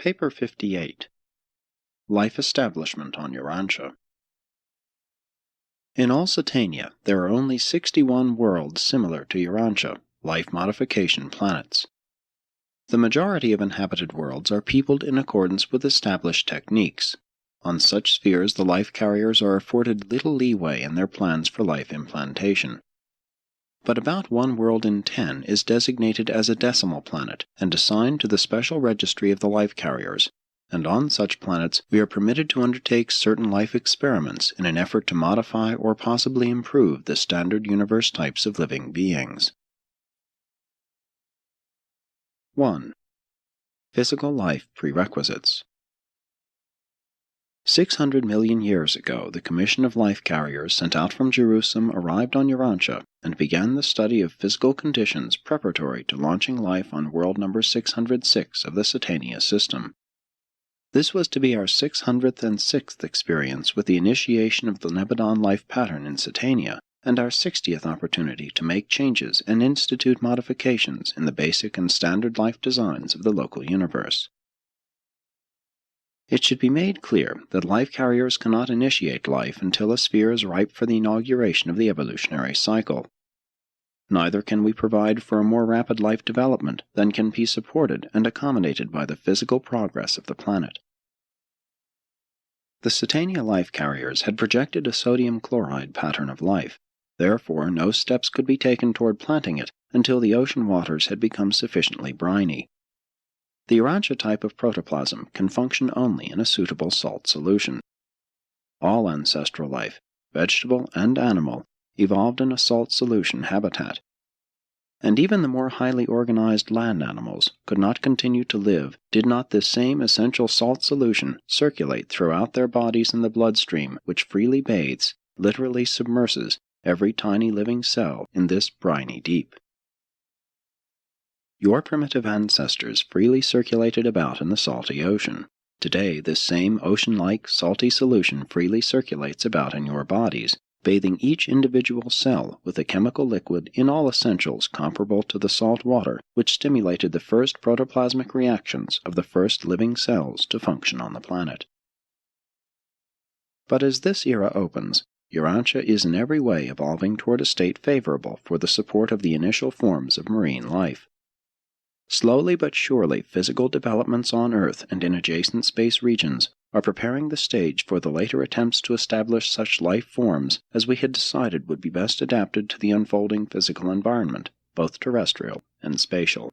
Paper 58. Life Establishment on Urantia. In all Satania, there are only 61 worlds similar to Urantia, life modification planets. The majority of inhabited worlds are peopled in accordance with established techniques. On such spheres, the life carriers are afforded little leeway in their plans for life implantation. But about 1 world in 10 is designated as a decimal planet and assigned to the special registry of the life carriers, and on such planets we are permitted to undertake certain life experiments in an effort to modify or possibly improve the standard universe types of living beings. 1. Physical life prerequisites. 600 million years ago, the Commission of Life Carriers sent out from Jerusalem arrived on Urantia and began the study of physical conditions preparatory to launching life on world number 606 of the Satania system. This was to be our 600th and 6th experience with the initiation of the Nebadon life pattern in Satania, and our 60th opportunity to make changes and institute modifications in the basic and standard life designs of the local universe. It should be made clear that life carriers cannot initiate life until a sphere is ripe for the inauguration of the evolutionary cycle. Neither can we provide for a more rapid life development than can be supported and accommodated by the physical progress of the planet. The Satania life carriers had projected a sodium chloride pattern of life. Therefore, no steps could be taken toward planting it until the ocean waters had become sufficiently briny. The Urantia type of protoplasm can function only in a suitable salt solution. All ancestral life, vegetable and animal, evolved in a salt solution habitat. And even the more highly organized land animals could not continue to live did not this same essential salt solution circulate throughout their bodies in the bloodstream which freely bathes, literally submerses, every tiny living cell in this briny deep. Your primitive ancestors freely circulated about in the salty ocean. Today, this same ocean-like, salty solution freely circulates about in your bodies, bathing each individual cell with a chemical liquid in all essentials comparable to the salt water which stimulated the first protoplasmic reactions of the first living cells to function on the planet. But as this era opens, Urantia is in every way evolving toward a state favorable for the support of the initial forms of marine life. Slowly but surely, physical developments on Earth and in adjacent space regions are preparing the stage for the later attempts to establish such life forms as we had decided would be best adapted to the unfolding physical environment, both terrestrial and spatial.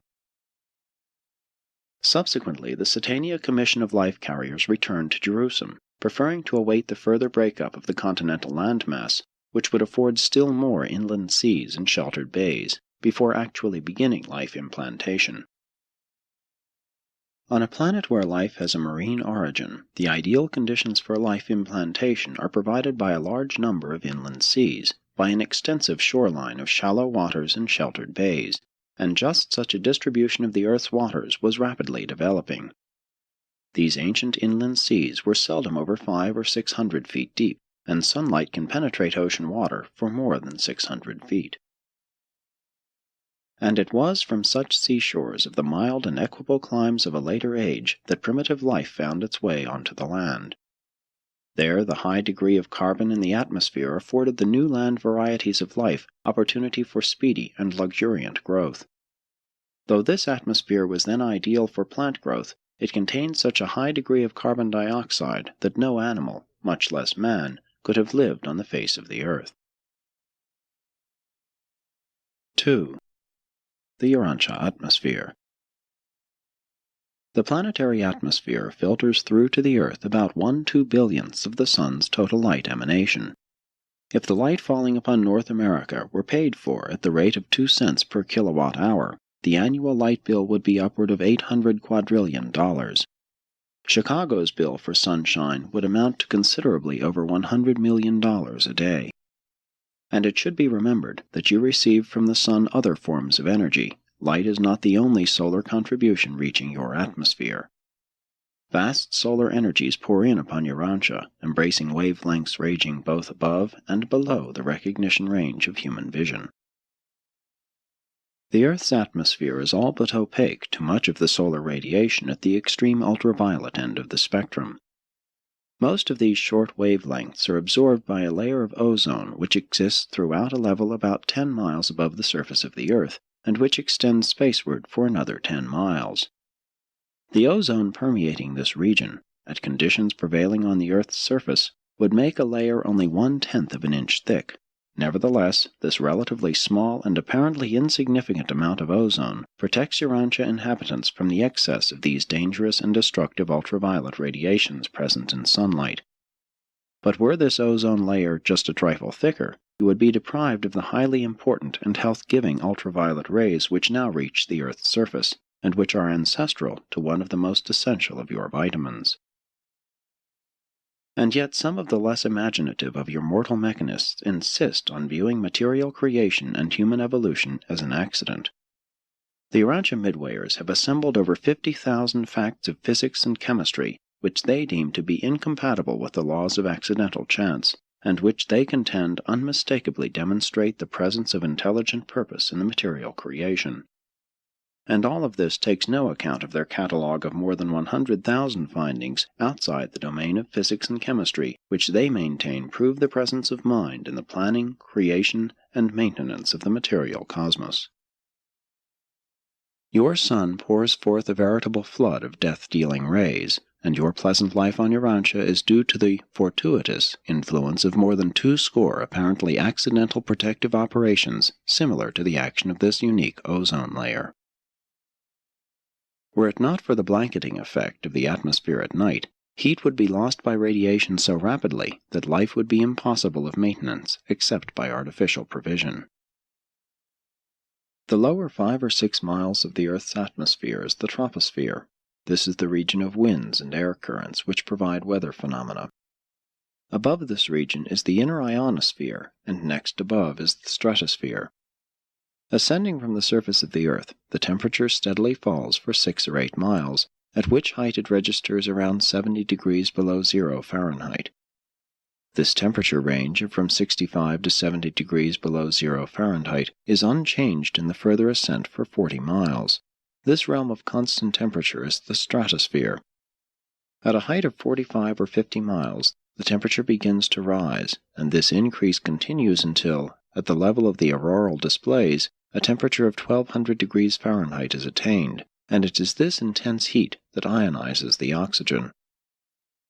Subsequently, the Satania Commission of Life Carriers returned to Jerusalem, preferring to await the further breakup of the continental landmass, which would afford still more inland seas and sheltered bays, before actually beginning life implantation. On a planet where life has a marine origin, the ideal conditions for life implantation are provided by a large number of inland seas, by an extensive shoreline of shallow waters and sheltered bays, and just such a distribution of the Earth's waters was rapidly developing. These ancient inland seas were seldom over 500 or 600 feet deep, and sunlight can penetrate ocean water for more than 600 feet. And it was from such seashores of the mild and equable climes of a later age that primitive life found its way onto the land. There the high degree of carbon in the atmosphere afforded the new land varieties of life opportunity for speedy and luxuriant growth. Though this atmosphere was then ideal for plant growth, it contained such a high degree of carbon dioxide that no animal, much less man, could have lived on the face of the earth. 2. The Urantia atmosphere. The planetary atmosphere filters through to the Earth about 1/2 billionths of the Sun's total light emanation. If the light falling upon North America were paid for at the rate of 2 cents per kilowatt-hour, the annual light bill would be upward of $800 quadrillion. Chicago's bill for sunshine would amount to considerably over $100 million a day. And it should be remembered that you receive from the sun other forms of energy. Light is not the only solar contribution reaching your atmosphere. Vast solar energies pour in upon Urantia, embracing wavelengths ranging both above and below the recognition range of human vision. The Earth's atmosphere is all but opaque to much of the solar radiation at the extreme ultraviolet end of the spectrum. Most of these short wavelengths are absorbed by a layer of ozone which exists throughout a level about 10 miles above the surface of the Earth, and which extends spaceward for another 10 miles. The ozone permeating this region, at conditions prevailing on the Earth's surface, would make a layer only 1/10 of an inch thick. Nevertheless, this relatively small and apparently insignificant amount of ozone protects Urantia inhabitants from the excess of these dangerous and destructive ultraviolet radiations present in sunlight. But were this ozone layer just a trifle thicker, you would be deprived of the highly important and health-giving ultraviolet rays which now reach the Earth's surface, and which are ancestral to one of the most essential of your vitamins. And yet some of the less imaginative of your mortal mechanists insist on viewing material creation and human evolution as an accident. The Urantia midwayers have assembled over 50,000 facts of physics and chemistry which they deem to be incompatible with the laws of accidental chance, and which they contend unmistakably demonstrate the presence of intelligent purpose in the material creation. And all of this takes no account of their catalogue of more than 100,000 findings outside the domain of physics and chemistry, which they maintain prove the presence of mind in the planning, creation, and maintenance of the material cosmos. Your sun pours forth a veritable flood of death-dealing rays, and your pleasant life on Urantia is due to the fortuitous influence of more than 20 apparently accidental protective operations similar to the action of this unique ozone layer. Were it not for the blanketing effect of the atmosphere at night, heat would be lost by radiation so rapidly that life would be impossible of maintenance except by artificial provision. The lower 5 or 6 miles of the Earth's atmosphere is the troposphere. This is the region of winds and air currents which provide weather phenomena. Above this region is the inner ionosphere, and next above is the stratosphere. Ascending from the surface of the Earth, the temperature steadily falls for 6 or 8 miles, at which height it registers around 70 degrees below zero Fahrenheit. This temperature range of from 65 to 70 degrees below zero Fahrenheit is unchanged in the further ascent for 40 miles. This realm of constant temperature is the stratosphere. At a height of 45 or 50 miles, the temperature begins to rise, and this increase continues until, at the level of the auroral displays, a temperature of 1200 degrees Fahrenheit is attained, and it is this intense heat that ionizes the oxygen.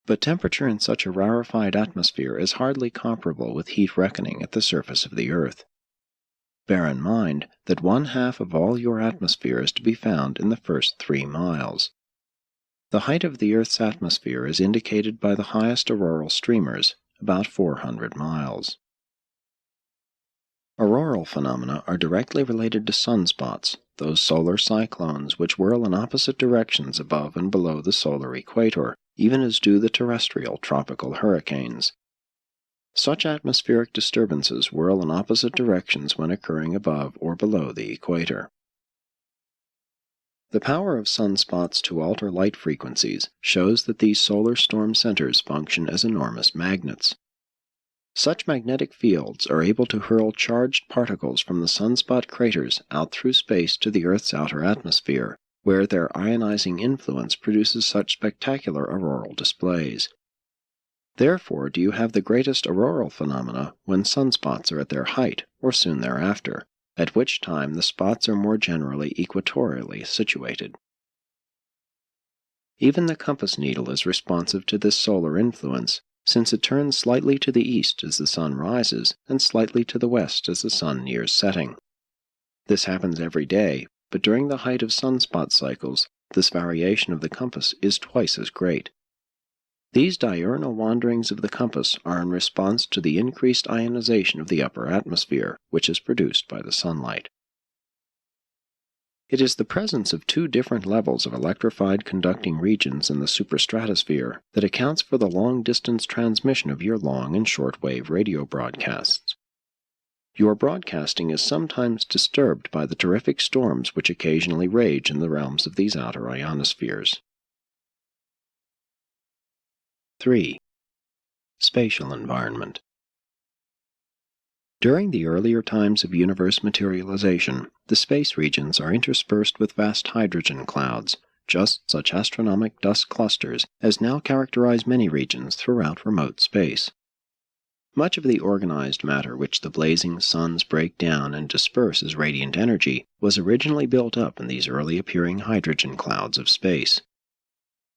But temperature in such a rarefied atmosphere is hardly comparable with heat reckoning at the surface of the Earth. Bear in mind that 1/2 of all your atmosphere is to be found in the first 3 miles. The height of the Earth's atmosphere is indicated by the highest auroral streamers, about 400 miles. Auroral phenomena are directly related to sunspots, those solar cyclones which whirl in opposite directions above and below the solar equator, even as do the terrestrial tropical hurricanes. Such atmospheric disturbances whirl in opposite directions when occurring above or below the equator. The power of sunspots to alter light frequencies shows that these solar storm centers function as enormous magnets. Such magnetic fields are able to hurl charged particles from the sunspot craters out through space to the Earth's outer atmosphere, where their ionizing influence produces such spectacular auroral displays. Therefore do you have the greatest auroral phenomena when sunspots are at their height, or soon thereafter, at which time the spots are more generally equatorially situated. Even the compass needle is responsive to this solar influence, since it turns slightly to the east as the sun rises, and slightly to the west as the sun nears setting. This happens every day, but during the height of sunspot cycles, this variation of the compass is twice as great. These diurnal wanderings of the compass are in response to the increased ionization of the upper atmosphere, which is produced by the sunlight. It is the presence of 2 different levels of electrified conducting regions in the superstratosphere that accounts for the long-distance transmission of your long and short-wave radio broadcasts. Your broadcasting is sometimes disturbed by the terrific storms which occasionally rage in the realms of these outer ionospheres. 3. Spatial environment. During the earlier times of universe materialization, the space regions are interspersed with vast hydrogen clouds, just such astronomic dust clusters as now characterize many regions throughout remote space. Much of the organized matter which the blazing suns break down and disperse as radiant energy was originally built up in these early appearing hydrogen clouds of space.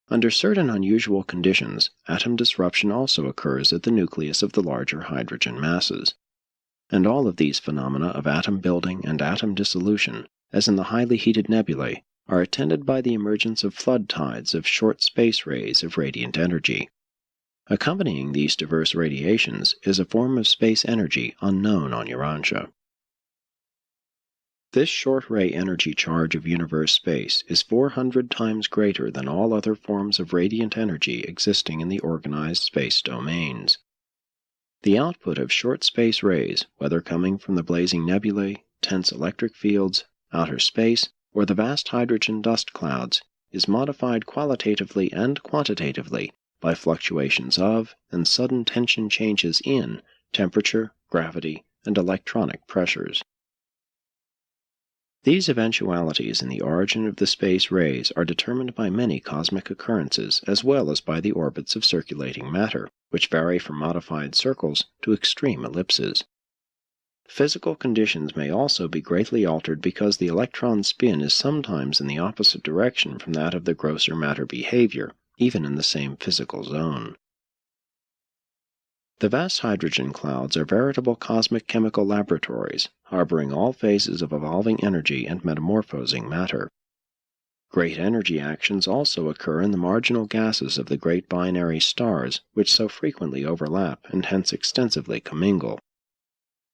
Under certain unusual conditions, atom disruption also occurs at the nucleus of the larger hydrogen masses. And all of these phenomena of atom building and atom dissolution, as in the highly heated nebulae, are attended by the emergence of flood tides of short space rays of radiant energy. Accompanying these diverse radiations is a form of space energy unknown on Urantia. This short-ray energy charge of universe space is 400 times greater than all other forms of radiant energy existing in the organized space domains. The output of short space rays, whether coming from the blazing nebulae, tense electric fields, outer space, or the vast hydrogen dust clouds, is modified qualitatively and quantitatively by fluctuations of and sudden tension changes in temperature, gravity, and electronic pressures. These eventualities in the origin of the space rays are determined by many cosmic occurrences as well as by the orbits of circulating matter, which vary from modified circles to extreme ellipses. Physical conditions may also be greatly altered because the electron's spin is sometimes in the opposite direction from that of the grosser matter behavior, even in the same physical zone. The vast hydrogen clouds are veritable cosmic chemical laboratories, harboring all phases of evolving energy and metamorphosing matter. Great energy actions also occur in the marginal gases of the great binary stars, which so frequently overlap and hence extensively commingle.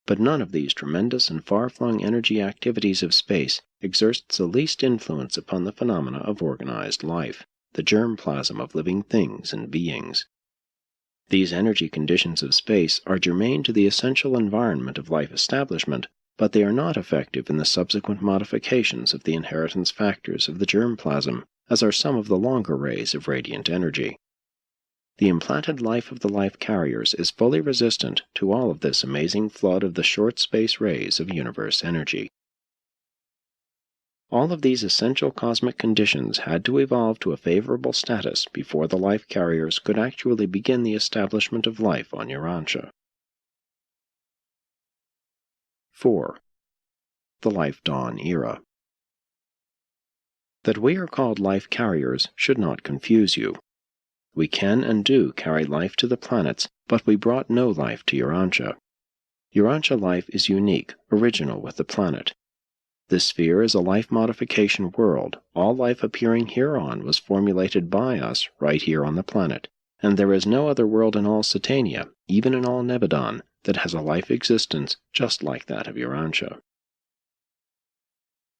But none of these tremendous and far-flung energy activities of space exerts the least influence upon the phenomena of organized life, the germplasm of living things and beings. These energy conditions of space are germane to the essential environment of life establishment, but they are not effective in the subsequent modifications of the inheritance factors of the germplasm, as are some of the longer rays of radiant energy. The implanted life of the life carriers is fully resistant to all of this amazing flood of the short space rays of universe energy. All of these essential cosmic conditions had to evolve to a favorable status before the life carriers could actually begin the establishment of life on Urantia. 4. The Life Dawn Era. That we are called life carriers should not confuse you. We can and do carry life to the planets, but we brought no life to Urantia. Urantia life is unique, original with the planet. This sphere is a life modification world. All life appearing hereon was formulated by us right here on the planet, and there is no other world in all Satania, even in all Nebadon, that has a life existence just like that of Urantia.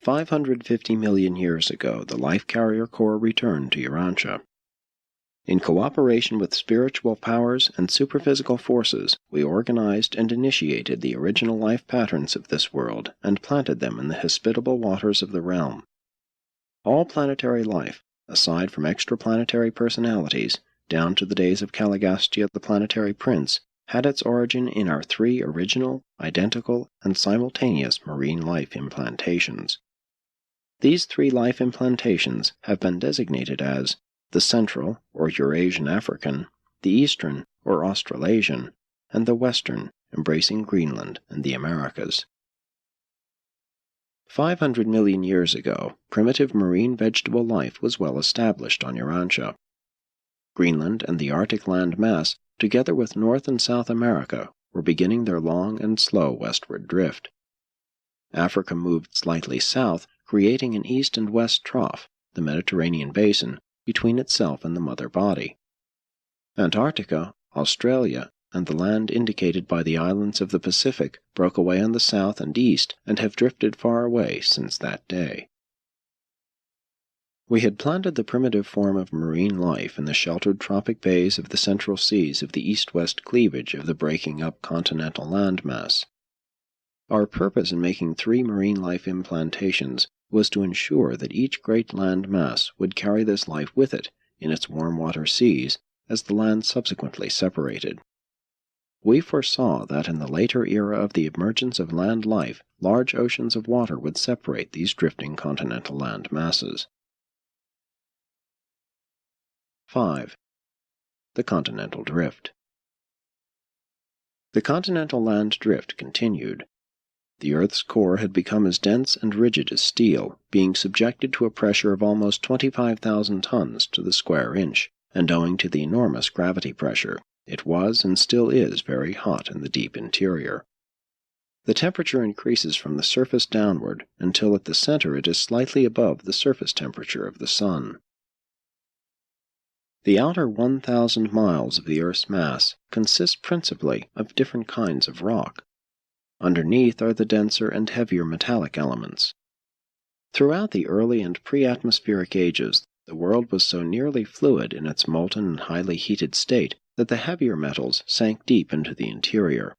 550 million years ago, the Life Carrier Corps returned to Urantia. In cooperation with spiritual powers and superphysical forces, we organized and initiated the original life patterns of this world and planted them in the hospitable waters of the realm. All planetary life, aside from extraplanetary personalities, down to the days of Caligastia the planetary prince, had its origin in our 3 original, identical, and simultaneous marine life implantations. These 3 life implantations have been designated as the Central, or Eurasian African, the Eastern, or Australasian, and the Western, embracing Greenland and the Americas. 500 million years ago, primitive marine vegetable life was well established on Urantia. Greenland and the Arctic land mass, together with North and South America, were beginning their long and slow westward drift. Africa moved slightly south, creating an east and west trough, the Mediterranean basin, between itself and the mother body. Antarctica, Australia, and the land indicated by the islands of the Pacific broke away on the south and east and have drifted far away since that day. We had planted the primitive form of marine life in the sheltered tropic bays of the central seas of the east-west cleavage of the breaking up continental landmass. Our purpose in making 3 marine life implantations was to ensure that each great land mass would carry this life with it in its warm water seas as the land subsequently separated. we foresaw that in the later era of the emergence of land life, large oceans of water would separate these drifting continental land masses. 5. The continental drift. The continental land drift continued. The Earth's core had become as dense and rigid as steel, being subjected to a pressure of almost 25,000 tons to the square inch, and owing to the enormous gravity pressure, it was and still is very hot in the deep interior. The temperature increases from the surface downward until at the center it is slightly above the surface temperature of the Sun. The outer 1,000 miles of the Earth's mass consist principally of different kinds of rock. Underneath are the denser and heavier metallic elements. Throughout the early and pre-atmospheric ages, the world was so nearly fluid in its molten and highly heated state that the heavier metals sank deep into the interior.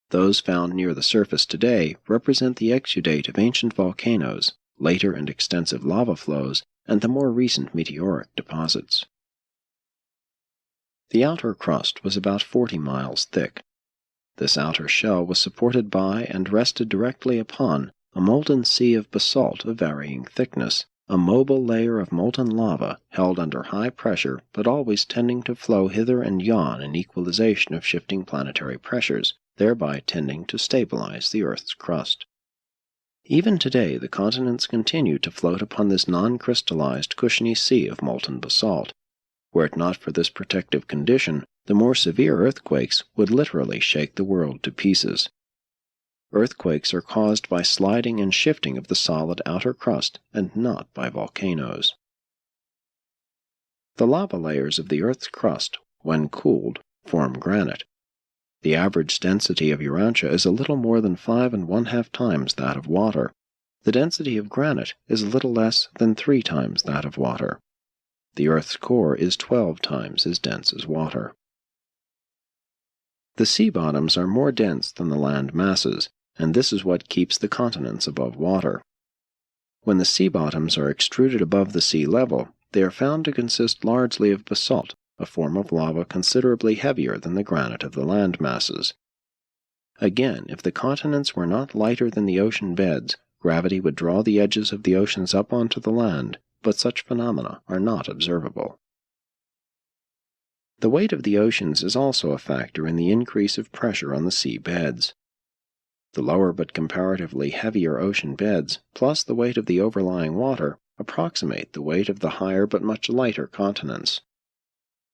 Those found near the surface today represent the exudate of ancient volcanoes, later and extensive lava flows, and the more recent meteoric deposits. The outer crust was about 40 miles thick. This outer shell was supported by and rested directly upon a molten sea of basalt of varying thickness, a mobile layer of molten lava held under high pressure but always tending to flow hither and yon in equalization of shifting planetary pressures, thereby tending to stabilize the Earth's crust. Even today, the continents continue to float upon this non-crystallized, cushiony sea of molten basalt. Were it not for this protective condition, the more severe earthquakes would literally shake the world to pieces. Earthquakes are caused by sliding and shifting of the solid outer crust and not by volcanoes. The lava layers of the Earth's crust, when cooled, form granite. The average density of Urantia is a little more than 5 1/2 times that of water. The density of granite is a little less than 3 times that of water. The Earth's core is 12 times as dense as water. The sea bottoms are more dense than the land masses, and this is what keeps the continents above water. When the sea bottoms are extruded above the sea level, they are found to consist largely of basalt, a form of lava considerably heavier than the granite of the land masses. Again, if the continents were not lighter than the ocean beds, gravity would draw the edges of the oceans up onto the land, but such phenomena are not observable. The weight of the oceans is also a factor in the increase of pressure on the sea beds. The lower but comparatively heavier ocean beds, plus the weight of the overlying water, approximate the weight of the higher but much lighter continents.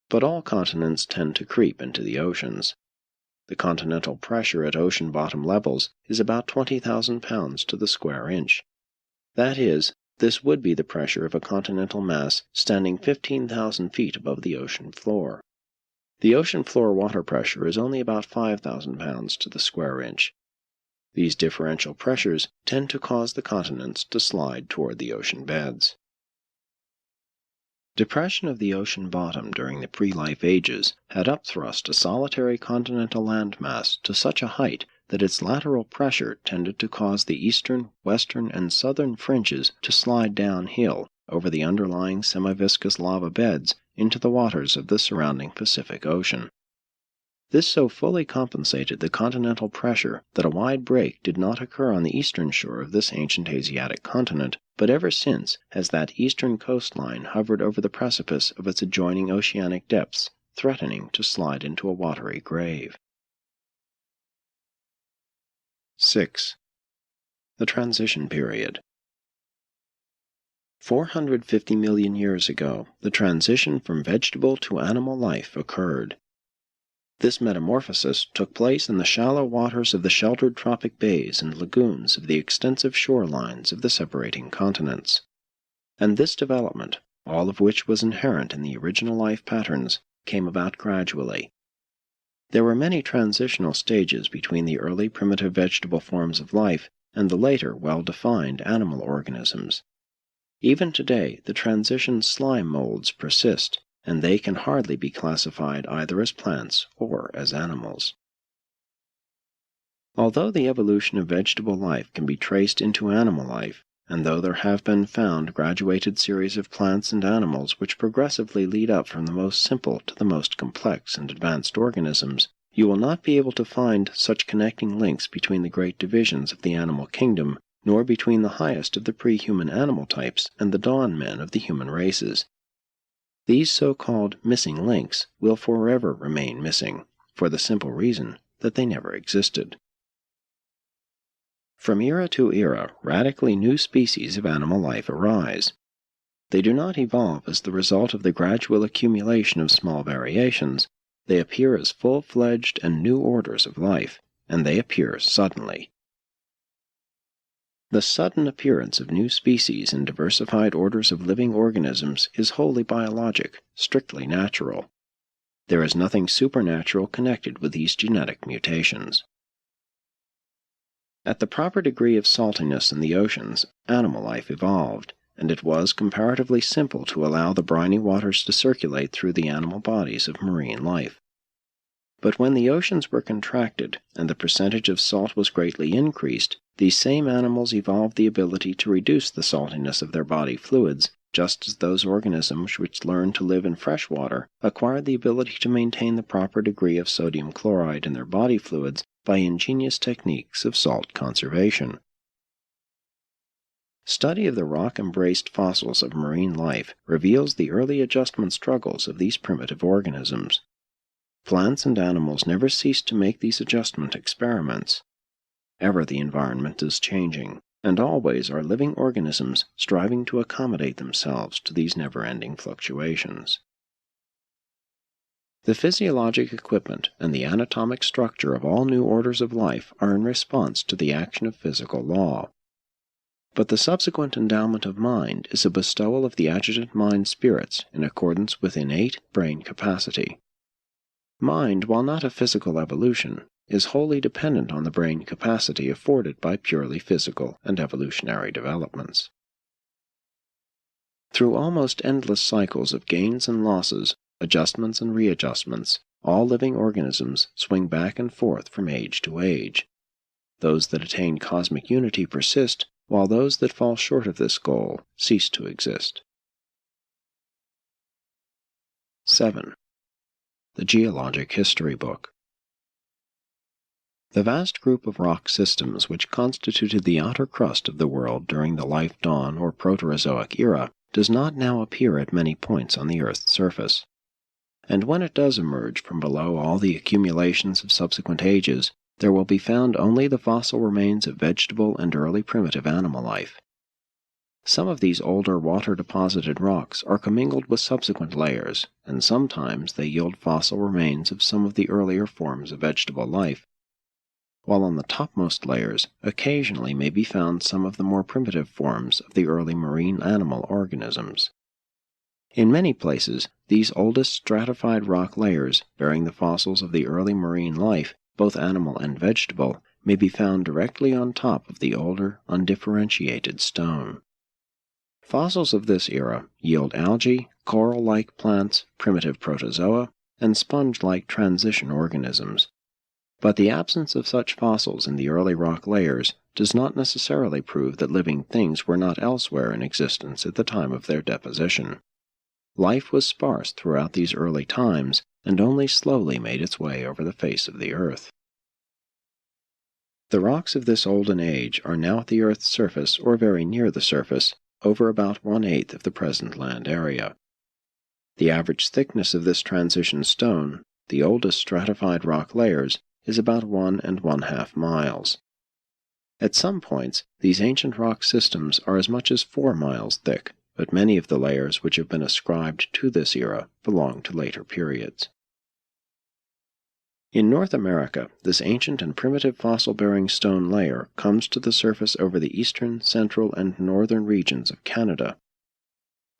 But all continents tend to creep into the oceans. The continental pressure at ocean bottom levels is about 20,000 pounds to the square inch. That is, this would be the pressure of a continental mass standing 15,000 feet above the ocean floor. The ocean floor water pressure is only about 5,000 pounds to the square inch. These differential pressures tend to cause the continents to slide toward the ocean beds. Depression of the ocean bottom during the pre-life ages had upthrust a solitary continental landmass to such a height that its lateral pressure tended to cause the eastern, western, and southern fringes to slide downhill over the underlying semi-viscous lava beds into the waters of the surrounding Pacific Ocean. This so fully compensated the continental pressure that a wide break did not occur on the eastern shore of this ancient Asiatic continent, but ever since has that eastern coastline hovered over the precipice of its adjoining oceanic depths, threatening to slide into a watery grave. 6. The Transition Period. 450 million years ago, the transition from vegetable to animal life occurred. This metamorphosis took place in the shallow waters of the sheltered tropic bays and lagoons of the extensive shorelines of the separating continents. And this development, all of which was inherent in the original life patterns, came about gradually. There were many transitional stages between the early primitive vegetable forms of life and the later well-defined animal organisms. Even today, the transition slime molds persist, and they can hardly be classified either as plants or as animals. Although the evolution of vegetable life can be traced into animal life, and though there have been found graduated series of plants and animals which progressively lead up from the most simple to the most complex and advanced organisms, you will not be able to find such connecting links between the great divisions of the animal kingdom, nor between the highest of the pre-human animal types and the dawn men of the human races. These so-called missing links will forever remain missing, for the simple reason that they never existed. From era to era, radically new species of animal life arise. They do not evolve as the result of the gradual accumulation of small variations. They appear as full-fledged and new orders of life, and they appear suddenly. The sudden appearance of new species and diversified orders of living organisms is wholly biologic, strictly natural. There is nothing supernatural connected with these genetic mutations. At the proper degree of saltiness in the oceans, animal life evolved, and it was comparatively simple to allow the briny waters to circulate through the animal bodies of marine life. But when the oceans were contracted and the percentage of salt was greatly increased, these same animals evolved the ability to reduce the saltiness of their body fluids, just as those organisms which learned to live in fresh water acquired the ability to maintain the proper degree of sodium chloride in their body fluids by ingenious techniques of salt conservation. Study of the rock-embraced fossils of marine life reveals the early adjustment struggles of these primitive organisms. Plants and animals never cease to make these adjustment experiments. Ever the environment is changing, and always are living organisms striving to accommodate themselves to these never-ending fluctuations. The physiologic equipment and the anatomic structure of all new orders of life are in response to the action of physical law. But the subsequent endowment of mind is a bestowal of the adjutant mind spirits in accordance with innate brain capacity. Mind, while not a physical evolution, is wholly dependent on the brain capacity afforded by purely physical and evolutionary developments. Through almost endless cycles of gains and losses, adjustments and readjustments, all living organisms swing back and forth from age to age. Those that attain cosmic unity persist, while those that fall short of this goal cease to exist. 7. The Geologic History Book. The vast group of rock systems which constituted the outer crust of the world during the life dawn or Proterozoic era does not now appear at many points on the Earth's surface. And when it does emerge from below all the accumulations of subsequent ages, there will be found only the fossil remains of vegetable and early primitive animal life. Some of these older water-deposited rocks are commingled with subsequent layers, and sometimes they yield fossil remains of some of the earlier forms of vegetable life, while on the topmost layers occasionally may be found some of the more primitive forms of the early marine animal organisms. In many places, these oldest stratified rock layers, bearing the fossils of the early marine life, both animal and vegetable, may be found directly on top of the older, undifferentiated stone. Fossils of this era yield algae, coral-like plants, primitive protozoa, and sponge-like transition organisms. But the absence of such fossils in the early rock layers does not necessarily prove that living things were not elsewhere in existence at the time of their deposition. Life was sparse throughout these early times, and only slowly made its way over the face of the earth. The rocks of this olden age are now at the Earth's surface or very near the surface, over about 1/8 of the present land area. The average thickness of this transition stone, the oldest stratified rock layers, is about 1 1/2 miles. At some points, these ancient rock systems are as much as 4 miles thick, but many of the layers which have been ascribed to this era belong to later periods. In North America, this ancient and primitive fossil-bearing stone layer comes to the surface over the eastern, central, and northern regions of Canada.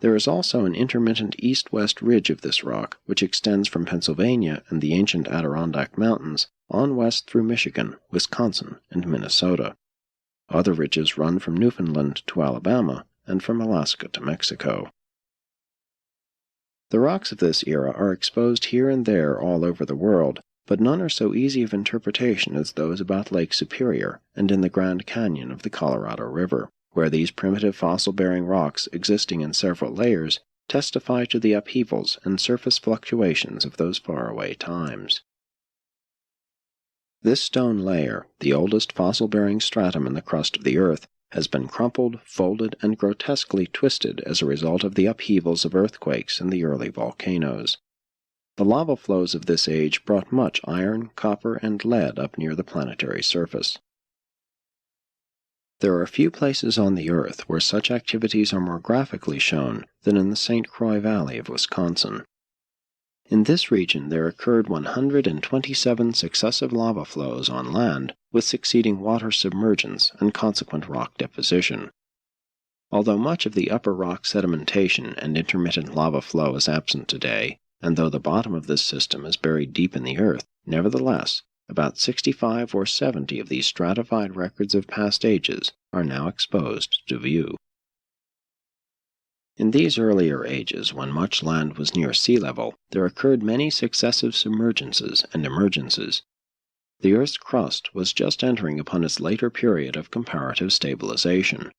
There is also an intermittent east-west ridge of this rock, which extends from Pennsylvania and the ancient Adirondack Mountains on west through Michigan, Wisconsin, and Minnesota. Other ridges run from Newfoundland to Alabama and from Alaska to Mexico. The rocks of this era are exposed here and there all over the world, but none are so easy of interpretation as those about Lake Superior and in the Grand Canyon of the Colorado River, where these primitive fossil-bearing rocks existing in several layers testify to the upheavals and surface fluctuations of those faraway times. This stone layer, the oldest fossil-bearing stratum in the crust of the Earth, has been crumpled, folded, and grotesquely twisted as a result of the upheavals of earthquakes and the early volcanoes. The lava flows of this age brought much iron, copper, and lead up near the planetary surface. There are few places on the Earth where such activities are more graphically shown than in the St. Croix Valley of Wisconsin. In this region there occurred 127 successive lava flows on land with succeeding water submergence and consequent rock deposition. Although much of the upper rock sedimentation and intermittent lava flow is absent today, and though the bottom of this system is buried deep in the earth, nevertheless, about 65 or 70 of these stratified records of past ages are now exposed to view. In these earlier ages, when much land was near sea level, there occurred many successive submergences and emergences. The Earth's crust was just entering upon its later period of comparative stabilization.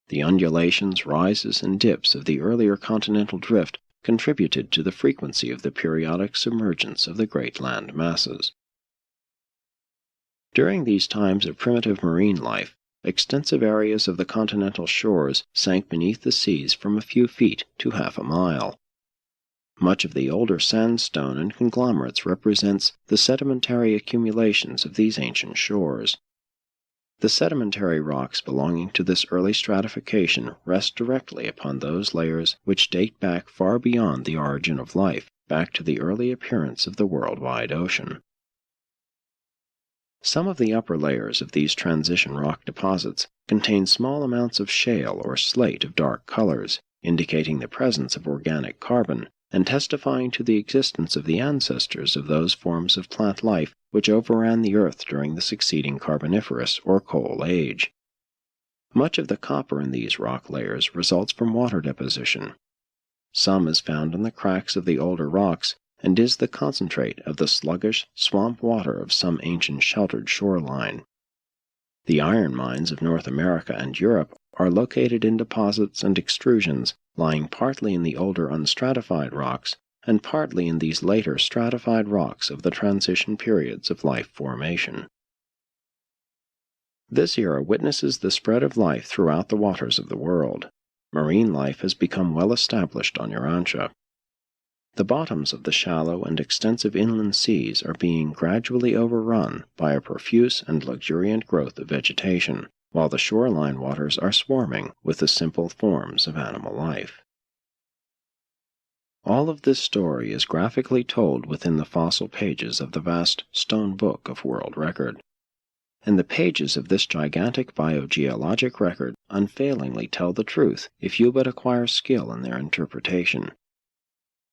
The undulations, rises, and dips of the earlier continental drift contributed to the frequency of the periodic submergence of the great land masses. During these times of primitive marine life, extensive areas of the continental shores sank beneath the seas from a few feet to half a mile. Much of the older sandstone and conglomerates represents the sedimentary accumulations of these ancient shores. The sedimentary rocks belonging to this early stratification rest directly upon those layers which date back far beyond the origin of life, back to the early appearance of the worldwide ocean. Some of the upper layers of these transition rock deposits contain small amounts of shale or slate of dark colors, indicating the presence of organic carbon, and testifying to the existence of the ancestors of those forms of plant life which overran the earth during the succeeding Carboniferous or Coal Age. Much of the copper in these rock layers results from water deposition. Some is found in the cracks of the older rocks, and is the concentrate of the sluggish swamp water of some ancient sheltered shoreline. The iron mines of North America and Europe are located in deposits and extrusions lying partly in the older unstratified rocks and partly in these later stratified rocks of the transition periods of life formation. This era witnesses the spread of life throughout the waters of the world. Marine life has become well established on Urantia. The bottoms of the shallow and extensive inland seas are being gradually overrun by a profuse and luxuriant growth of vegetation, while the shoreline waters are swarming with the simple forms of animal life. All of this story is graphically told within the fossil pages of the vast stone book of world record. And the pages of this gigantic biogeologic record unfailingly tell the truth if you but acquire skill in their interpretation.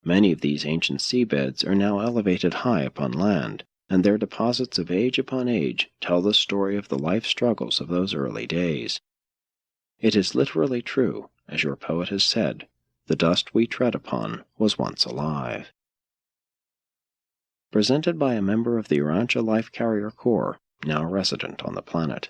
Many of these ancient seabeds are now elevated high upon land, and their deposits of age upon age tell the story of the life struggles of those early days. It is literally true, as your poet has said, the dust we tread upon was once alive. Presented by a member of the Urantia Life Carrier Corps, now resident on the planet.